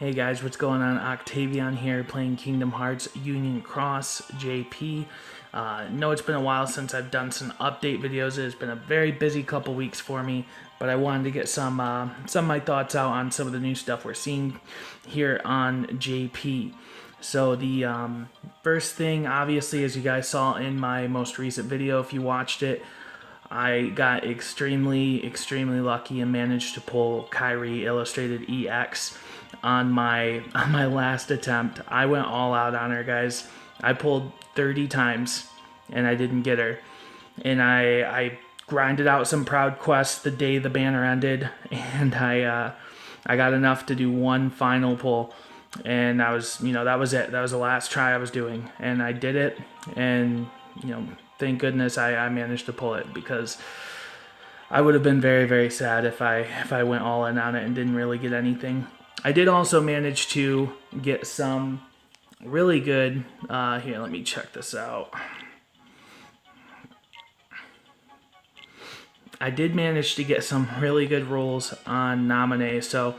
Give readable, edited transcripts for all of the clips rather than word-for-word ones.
Hey guys, what's going on? Octavian here playing Kingdom Hearts Union Cross JP. Know it's been a while since I've done some update videos. It's been a very busy couple weeks for me, but I wanted to get some of my thoughts out on some of the new stuff we're seeing here on JP. So the first thing, obviously, as you guys saw in my most recent video, if you watched it, I got extremely lucky and managed to pull Kyrie Illustrated EX on my last attempt. I went all out on her, guys. I pulled 30 times and I didn't get her. And I grinded out some proud quests the day the banner ended, and I got enough to do one final pull. And that was it. That was the last try I was doing, and I did it. And thank goodness I managed to pull it, because I would have been very sad if I went all in on it and didn't really get anything. I did also manage to get some really good, here, let me check this out. I did manage to get some really good rolls on nominee. So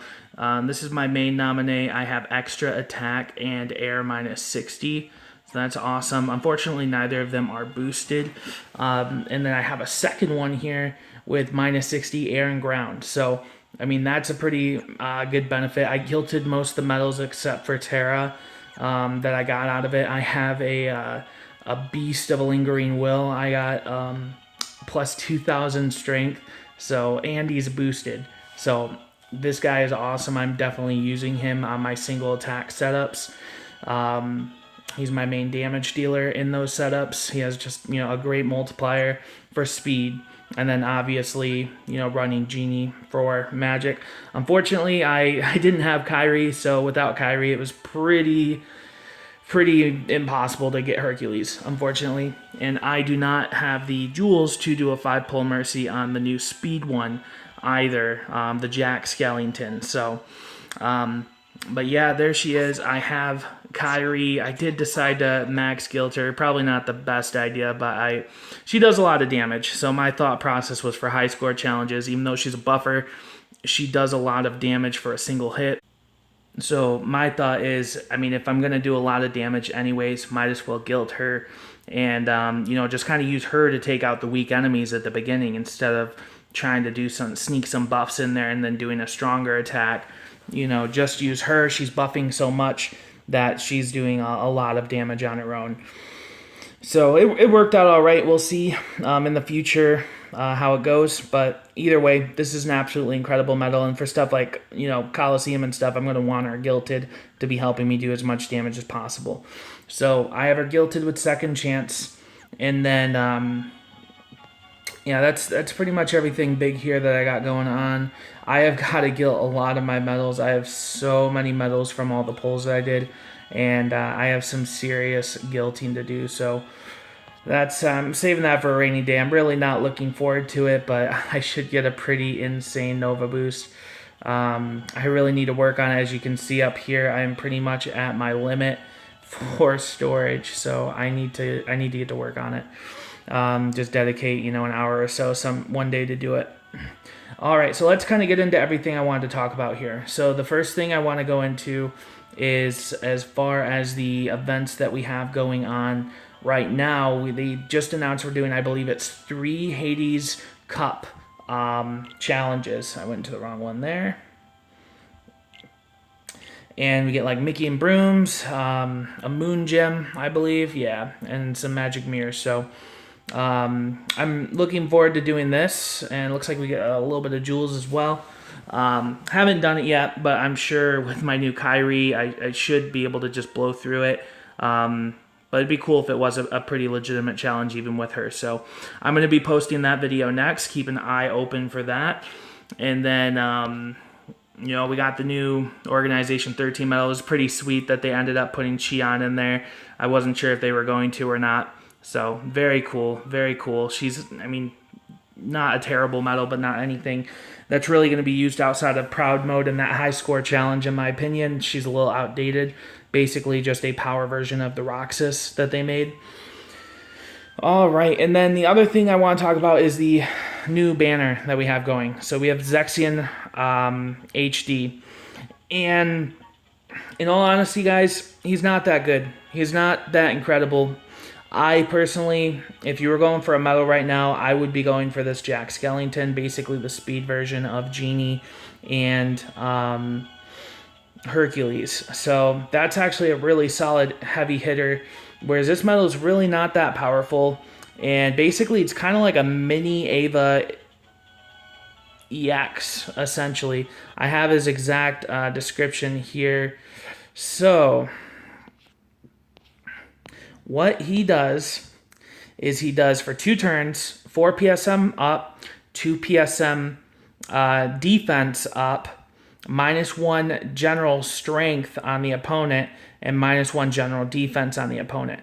this is my main nominee. I have extra attack and air minus 60. So that's awesome. Unfortunately, neither of them are boosted. And then I have a second one here with minus 60 air and ground. So, I mean, that's a pretty good benefit. I guilted most of the medals except for Terra that I got out of it. I have a beast of a lingering will. I got plus 2,000 strength. So, and he's boosted. So this guy is awesome. I'm definitely using him on my single attack setups. He's my main damage dealer in those setups. He has just, a great multiplier for speed. And then obviously, running Genie for magic. Unfortunately, I didn't have Kyrie, so without Kyrie, it was pretty impossible to get Hercules, unfortunately. And I do not have the jewels to do a 5-pull Mercy on the new speed one either, the Jack Skellington. So, but yeah, there she is. I have Kyrie. I did decide to max guilt her. Probably not the best idea, but she does a lot of damage. So my thought process was for high score challenges, even though she's a buffer, she does a lot of damage for a single hit. So my thought is, I mean, if I'm going to do a lot of damage anyways, might as well guilt her and, just kind of use her to take out the weak enemies at the beginning instead of trying to sneak some buffs in there and then doing a stronger attack. Just use her. She's buffing so much that she's doing a lot of damage on her own. So it worked out all right. We'll see in the future how it goes. But either way, this is an absolutely incredible medal. And for stuff like, Coliseum and stuff, I'm going to want her guilted to be helping me do as much damage as possible. So I have her guilted with second chance. And then, that's pretty much everything big here that I got going on. I have got to guilt a lot of my medals. I have so many medals from all the pulls that I did. And I have some serious guilting to do, so that's saving that for a rainy day. I'm really not looking forward to it, but I should get a pretty insane Nova boost. I really need to work on it. As you can see up here, I'm pretty much at my limit for storage, so I need to get to work on it. Just dedicate an hour or so one day to do it. All right, so let's kind of get into everything I wanted to talk about here. So the first thing I want to go into is as far as the events that we have going on right now. They just announced we're doing, I believe it's 3 Hades Cup challenges. I went to the wrong one there. And we get like Mickey and Brooms, a Moon Gem, I believe, yeah, and some Magic Mirrors. So I'm looking forward to doing this, and it looks like we get a little bit of jewels as well. Haven't done it yet, but I'm sure with my new Kyrie, I should be able to just blow through it. But it'd be cool if it was a pretty legitimate challenge even with her. So I'm going to be posting that video next. Keep an eye open for that. And then, we got the new Organization 13 medal. It was pretty sweet that they ended up putting Xion in there. I wasn't sure if they were going to or not. So very cool, very cool. She's, not a terrible medal, but not anything that's really going to be used outside of Proud Mode and that high score challenge, in my opinion. She's a little outdated. Basically just a power version of the Roxas that they made. All right, and then the other thing I want to talk about is the new banner that we have going. So we have Zexion HD. And in all honesty, guys, he's not that good. He's not that incredible. I personally, if you were going for a medal right now, I would be going for this Jack Skellington, basically the speed version of Genie and Hercules. So that's actually a really solid heavy hitter, whereas this medal is really not that powerful. And basically, it's kind of like a mini Ava EX, essentially. I have his exact description here. So, what he does is he does for 2 turns, 4 PSM up, 2 PSM defense up, -1 general strength on the opponent, and -1 general defense on the opponent.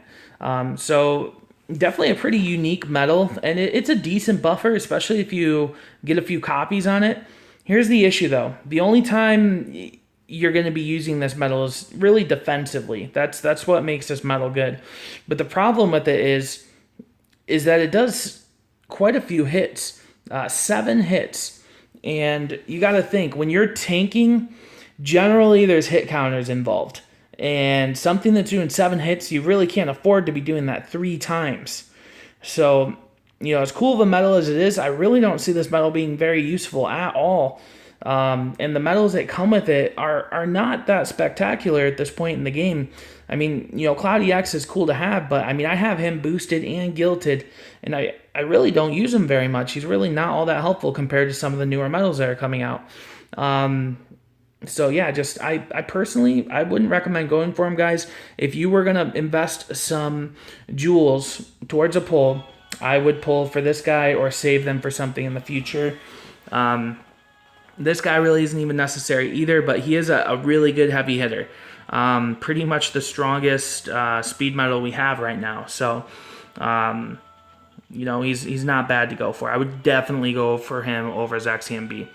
So definitely a pretty unique medal, and it's a decent buffer, especially if you get a few copies on it. Here's the issue, though. The only time you're going to be using this medal is really defensively. That's what makes this medal good. But the problem with it is that it does quite a few hits, 7 hits. And you got to think, when you're tanking, generally there's hit counters involved. And something that's doing 7 hits, you really can't afford to be doing that 3 times. So, as cool of a medal as it is, I really don't see this medal being very useful at all. And the medals that come with it are not that spectacular at this point in the game. I mean, Cloud EX is cool to have, but I mean, I have him boosted and guilted, and I really don't use him very much. He's really not all that helpful compared to some of the newer medals that are coming out. So yeah, I personally, I wouldn't recommend going for him, guys. If you were going to invest some jewels towards a pull, I would pull for this guy or save them for something in the future. This guy really isn't even necessary either, but he is a really good heavy hitter. Pretty much the strongest speed medal we have right now. So, he's not bad to go for. I would definitely go for him over Zexion B.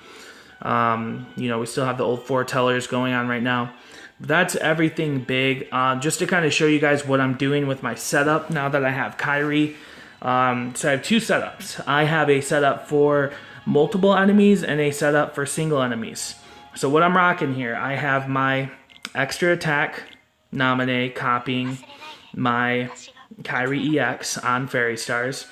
We still have the old foretellers going on right now. That's everything big. Just to kind of show you guys what I'm doing with my setup now that I have Kyrie. So I have 2 setups. I have a setup for multiple enemies and a setup for single enemies. So what I'm rocking here, I have my extra attack nominee copying my Kyrie EX on Fairy Stars.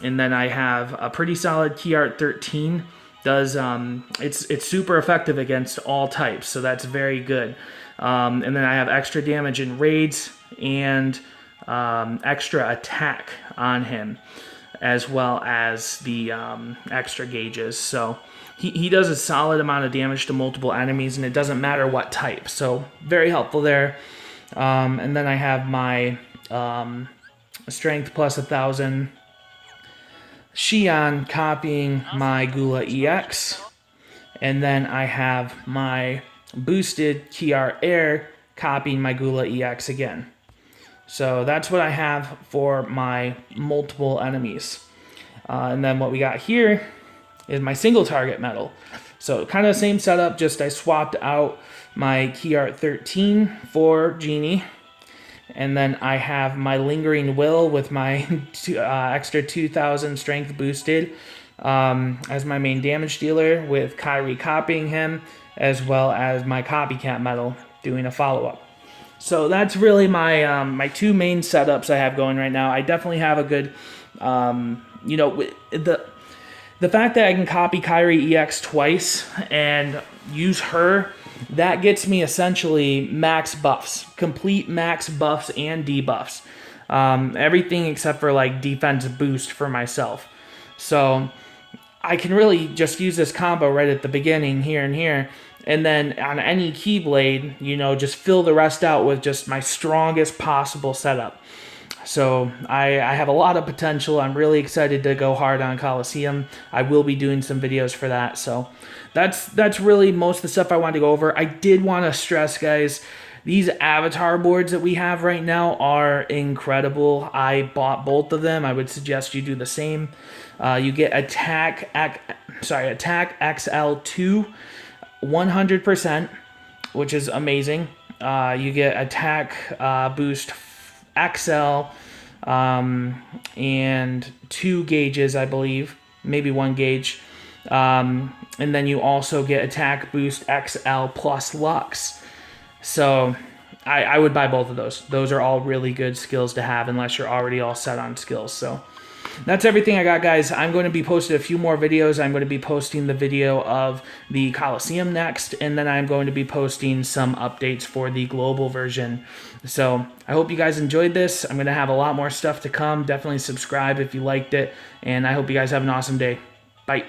And then I have a pretty solid Key Art 13. It's super effective against all types, so that's very good. And then I have extra damage in raids and extra attack on him, as well as the extra gauges. So he does a solid amount of damage to multiple enemies, and it doesn't matter what type. So very helpful there. And then I have my strength plus 1,000 Xion copying my Gula EX. And then I have my boosted Kiar Air copying my Gula EX again. So that's what I have for my multiple enemies. And then what we got here is my single target medal. So kind of the same setup, just I swapped out my Key Art 13 for Genie. And then I have my Lingering Will with my extra 2,000 strength boosted as my main damage dealer, with Kyrie copying him, as well as my copycat medal doing a follow-up. So that's really my my 2 main setups I have going right now. I definitely have a good, the fact that I can copy Kyrie EX twice and use her, that gets me essentially max buffs, complete max buffs and debuffs. Everything except for like defense boost for myself. So I can really just use this combo right at the beginning here and here. And then on any Keyblade, just fill the rest out with just my strongest possible setup. So I have a lot of potential. I'm really excited to go hard on Coliseum. I will be doing some videos for that. So that's really most of the stuff I wanted to go over. I did want to stress, guys, these avatar boards that we have right now are incredible. I bought both of them. I would suggest you do the same. You get Attack XL2 100%, which is amazing. You get Attack Boost XL and 2 gauges, I believe, maybe 1 gauge. And then you also get Attack Boost XL plus Lux. So I would buy both of those. Those are all really good skills to have unless you're already all set on skills. So that's everything I got, guys. I'm going to be posting a few more videos. I'm going to be posting the video of the Coliseum next, and then I'm going to be posting some updates for the global version. So I hope you guys enjoyed this. I'm going to have a lot more stuff to come. Definitely subscribe if you liked it, and I hope you guys have an awesome day. Bye.